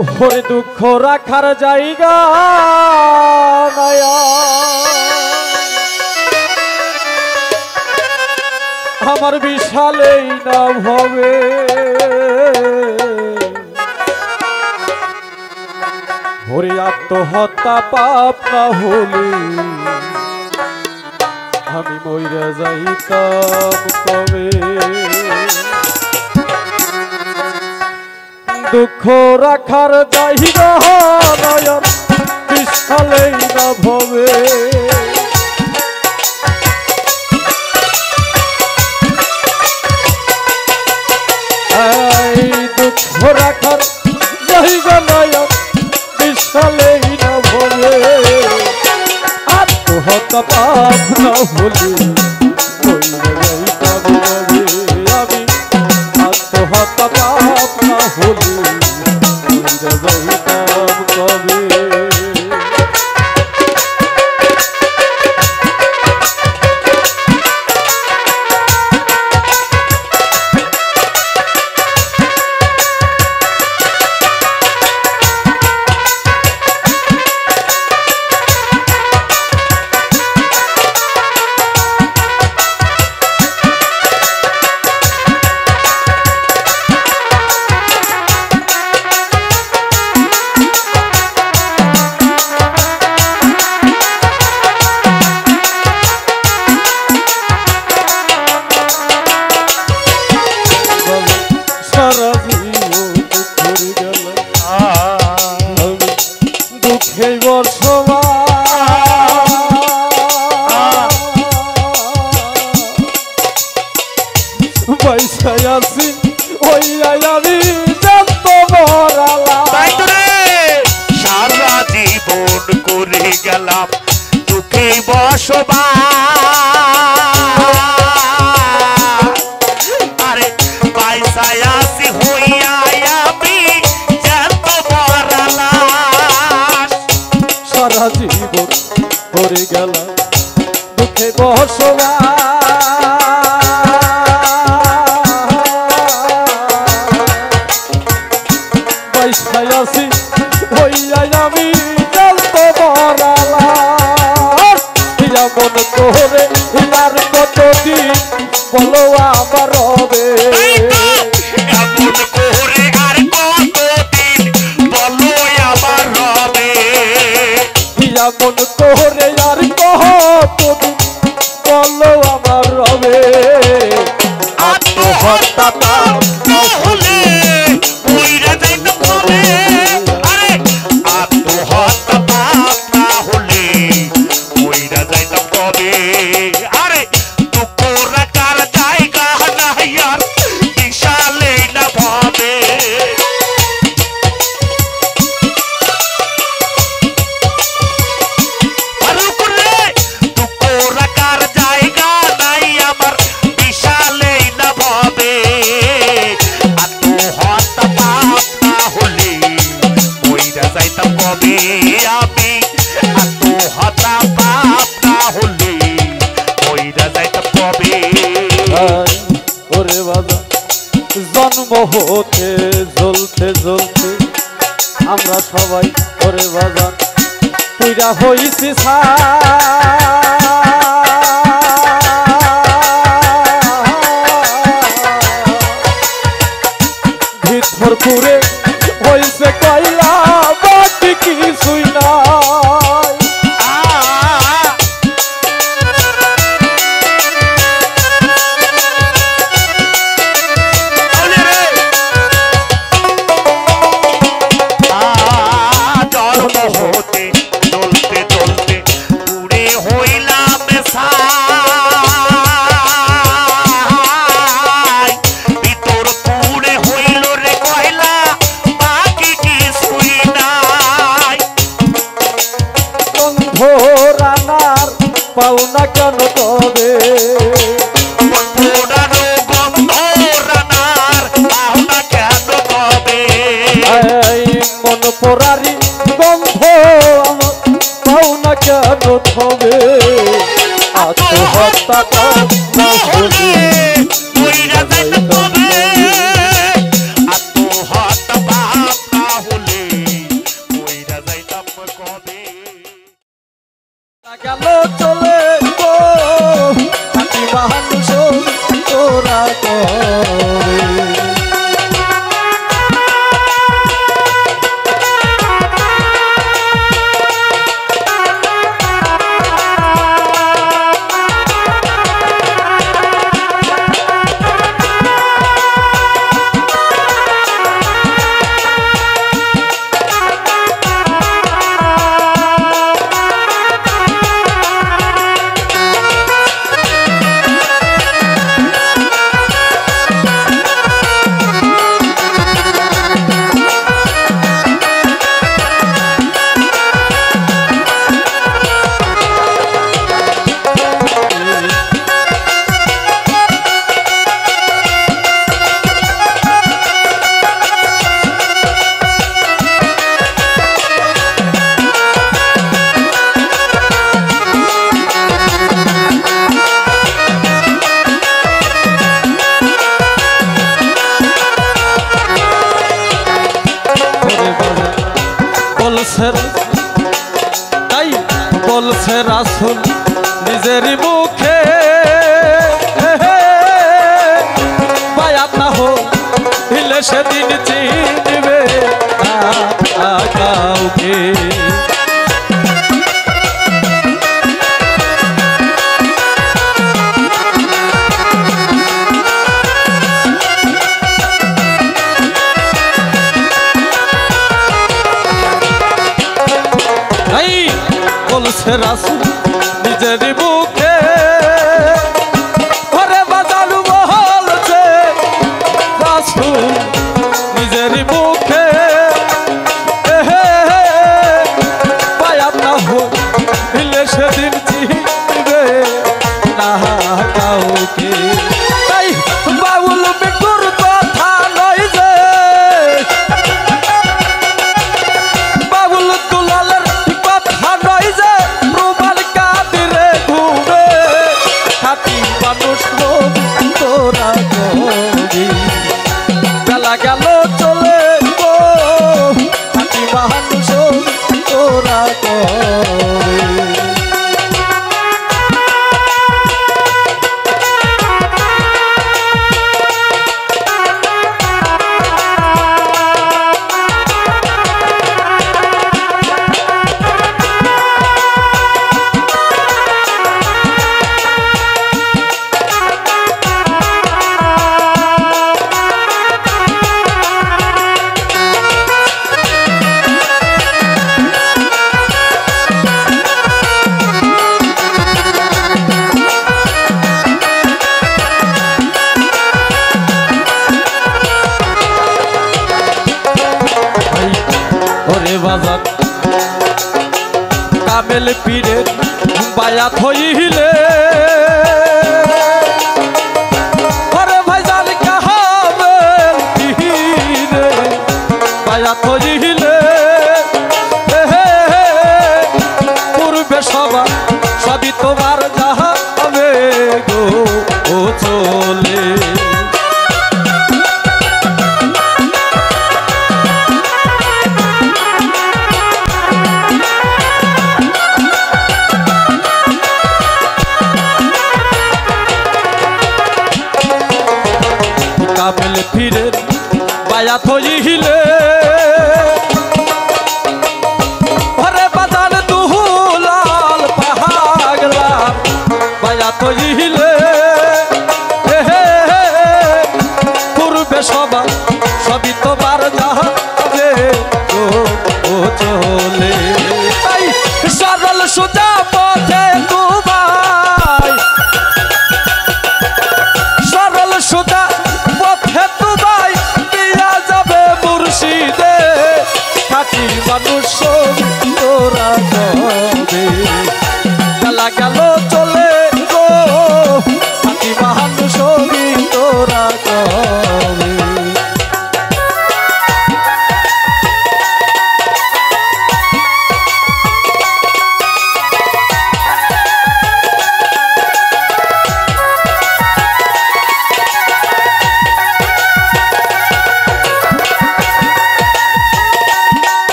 ওরে দুঃখ রাখার জায়গা আমার বিশালেই না ভবে ওরে আত্মহত্যা পাপ না হলে আমি মইরা যাইতাম কবে দুঃখ রাখার জায়গা নয়ন বিশালেই না ভবে দুঃখ রাখার জায়গা নয়ন বিশালেই না ভবে আত্মহত্যা পাপ না হলে আমি আত্মহত্যা পাপ না হলে যাইতাম কবে সারা জীবন করে গেলাম দুঃখে বসবাস আরে পয়সায় আসি হইয়া আমি যত বড়লাস সারা জীবন করে গেলাম দুঃখে বসবাস পয়সায় হইয়া আমি যত বড়লাস মন করে আর কতদিন বলো আমার রবে এমন করে আর কতদিন বলো আমার রবে এমন করে আর কতদিন বলো আমার রবে আত্মহত্যা না হলে মইরা যাইতাম কবে আরে আত্মহত্যা না হলে মইরা যাইতাম কবে আরে দুঃখ রাখার জায়গা নাই আর বিশালেই না ভাবে দুঃখ রাখার জায়গা নাই আমার বিশালেই না ভাবে আত্মহত্যা পাপ না হলে মইরা যাইতাম কবে আমি আত্মহত্যা পাপ না হলে মইরা যাইতাম কবে ওরে বাবা জন্ম হতে জ্বলতে জ্বলতে আমরা সবাই ওরে বাজান পুরা হইছি ভিতর পুরে হইছে কয়লা বাকি কিছুই নাই হতে চলতে চলতে পুরে হইলাম ভিতর পুরে হইল রে কয়লা বলছে তাই বলছে রাসূল নিজেরই মুখে বায়াত না হইলে সেদিন চিনবে না কাউকে। বলছে রাসূল নিজের মুখে ঘরে বাজার বলছে রাসূল নিজের মুখে বায়াত না হইলে সেদিন চিনবে না কাউকে। তাই বাউল বিকুর কথা নয় যে বাবুল দুলালের কথা নয় যে প্রবাল কাদিরে ঘুমে খাঁটি মানুষ তোরা কবি বেলা গেল চলে গো খাঁটি মানুষ তোরা কবি। বাজার কামেল পীরের বায়াত হইলে ওরে ভাইজান কামেল পীরের বায়াত হইলে পূর্বে সবই তোমার যাবে গো ও চলে। কামেল পীরের বায়াত হইলে ওরে বাজার দুলাল পাগলা বায়াত হইলে পূর্বে সবই তোমার যাবে ও চলে। তাই সরল সোজা পথে তোমায় সরল সোজা পথে তোমায় দিয়া যাবে মুর্শিদে খাঁটি মানুষ তোরা কবে বেলা গেল চলে গো খাঁটি মানুষ তোরা কবে।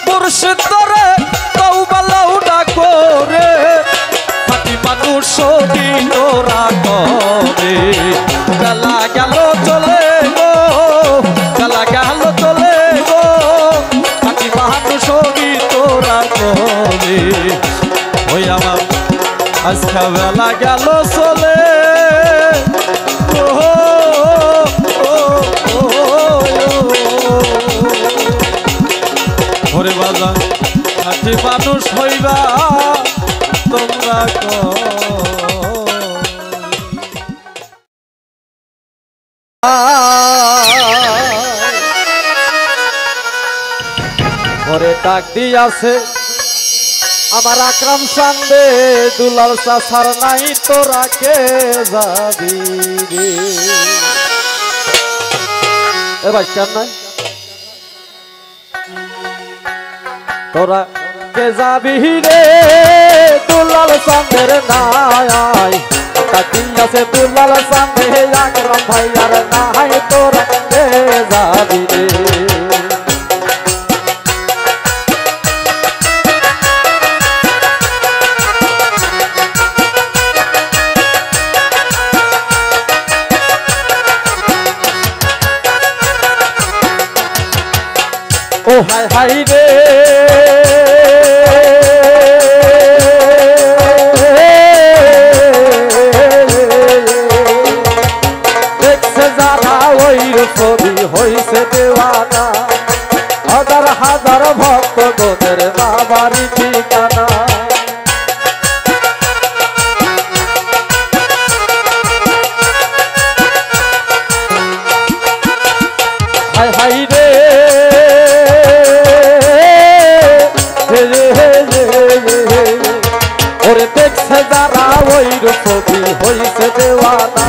মুর্শিদরে তওবালাও না করে খাঁটি মানুষ তোরা কবে বেলা গেল চলে গো বেলা গেল চলে গো খাঁটি মানুষ তোরা কবে। ওই আমার আজকে বেলা গেল চলে ওরে বাজার খাঁটি মানুষ হইবা তোমরা ওরে ডাক দিয়াছে আমার আকরাম সান্দে দুলাল চাচার নাই তোরা কে যাবি রে এ ভাই কেন নাই তোরা কে যাবি রে দুলাল চাঁদের নাই তাকি আছে দুলাল চাঁদে আকরাম ভাইয়ার নাই তোরা কে যাবি রে ও হায় হায় রে দেখছে যারা ওই ছবি হইছে দেওয়ানা হাজার হাজার ভক্ত গোদের না বাড়ি ঠিকানা হায় হায় রে ওরে দেখছে যারা ওই ছবি হইছে দেওয়ানা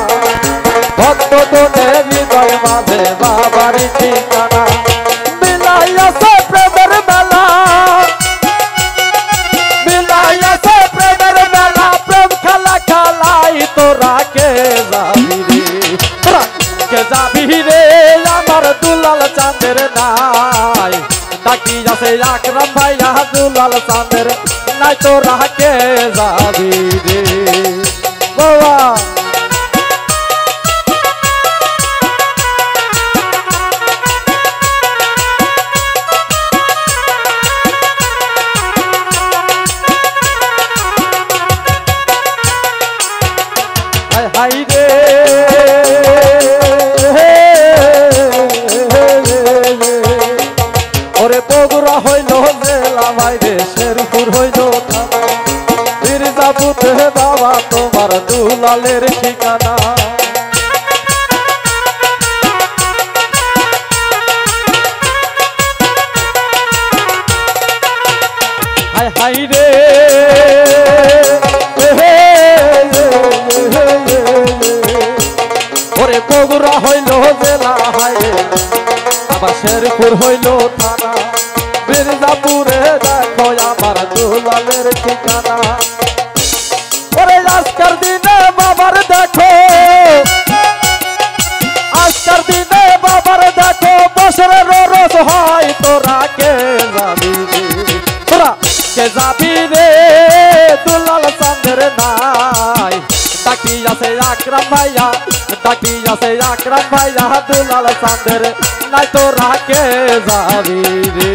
ভক্ত তোদের হৃদয় মাঝে বাবার ঠিকানা মিলাইয়াছে প্রেমের মেলা মিলাইয়াছে প্রেমের মেলা প্রেম খেলা খেলাই তোরা কে যাবি রে তোরা কে যাবি রে আমার দুলাল চাঁদের নাই তাকি আছে আকরাম ভাইয়া দুলাল চাঁদের নাই তোরা কে যাবি রে বাবা হায় হায় রে ওরে বগুড়া হইল জেলা বাইরে শেরপুর হইল থানা মির্জাপুরে বাবা তোমার দুলালের ঠিকানা হায় হায় রে ওরে বগুড়া হইল জেলা হায় আবার শেরপুর হইল থানা মির্জাপুরে দেখো আমার দুলালের ঠিকানা ওরে আজকের দিনে বাবার দেখো আজকের দিনে বাবার দেখো বছরের রোজ হয় তোরা কে যাবি রে তোরা কে যাবি রে দুলাল চাঁদের নাই তাকি আছে আকরাম ভাইয়া তাকি আছে আকরাম ভাইয়া দুলাল চাঁদের নাই তোরা কে যাবি রে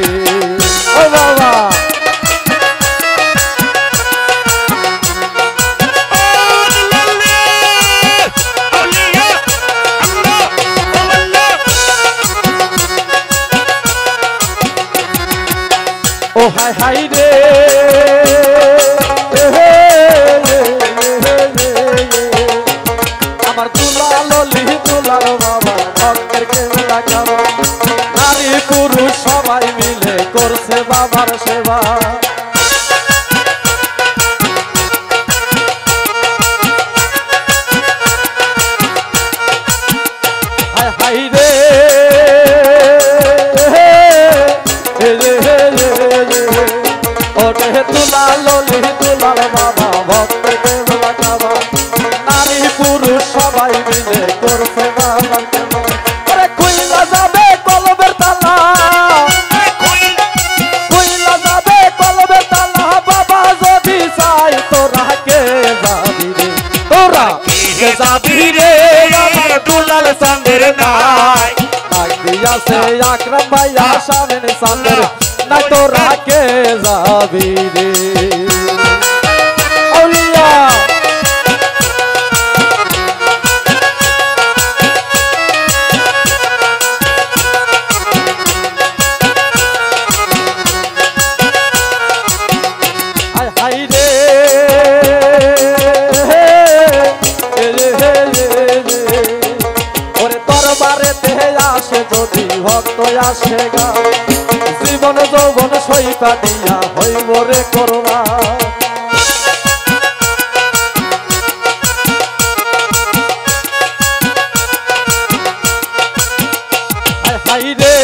ও বাবা ও হায় হায় রে আমার দুলাল দুলাল বাবা ভক্তের কে লাগাবো নারী পুরুষ সবাই মিলে করছে বাবার সেবা হায় হায় রে ওরে দুলাল দুলাল বাবা ভক্তের কে লাগাবো নারী পুরুষ সবাই মিলে করছে বাবার সেবা ওরে খুইলা যাবে কলবের তালা খুইলা যাবে কলবের তালা বাবা যদি চাই তোরা কে যাবি রে তোরা কে যাবি রে আমার দুলাল চাঁদের নাই ডাক দিয়াছে আকরাম ভাইয়া শামিন চাঁদের নাই তোরা কে যাবি রে আউলিয়া হায় হায় রে ওরে দরবারে দেহে আসে যদি ভক্ত আসে গা জীবন যৌবন সইতা দিয়া হইব রে করবা হাই রে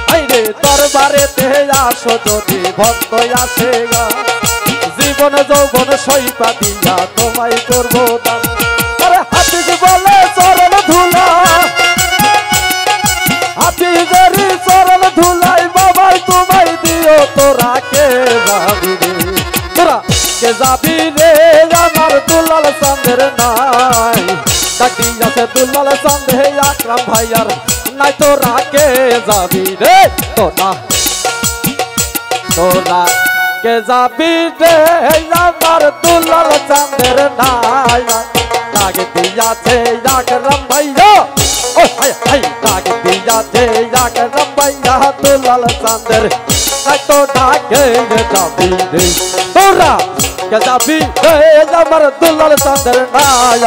হাই রে দরবারেতে আসো যদি ভক্ত আসে গা জীবন যৌবন সইপা দিয়া তোমায় করবো দান আরে হাফিজ বলে চরণ ধুলা হাফিজের চরণ ধুলাই বাবাই তোমায় দিও তোরা কে যাবি রে তোরা কে যাবি রে আমার দুলাল চাঁদের নাই ডাকি আছে দুলাল চাঁদে আকরাম ভাইয়ার নাই তোরা কে যাবি রে তোরা তোরা কে যাবি রে আমার দুলাল চাঁদের নাই ডাকে দিয়াছে আকরাম ভাইয়া ও হাই হাই ডাকে দিয়াছে আকরাম ভাইয়া দুলাল চাঁদের নাই তো ডাকে যাবি রে তোরা কে যাবি রে আমার দুলাল চাঁদের নাই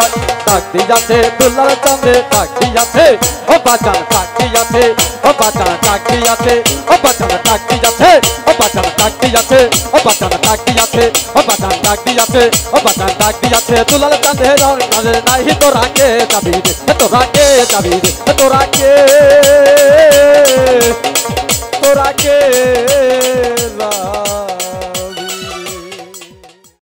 ডাক দিয়াছে দুলাল চাঁদে ডাক দিয়াছে ও বাজান ডাক দিয়াছে ও বাজান ডাক দিয়াছে ও বাজান ডাক দিয়াছে ও বাজান ডাক দিয়াছে ও বাজান ডাক দিয়াছে ও বাজান ডাক দিয়াছে ও বাজান ডাক দিয়াছে দুলাল চাঁদের নাই তোরা কে যাবি রে তোরা কে যাবি রে তোরা কে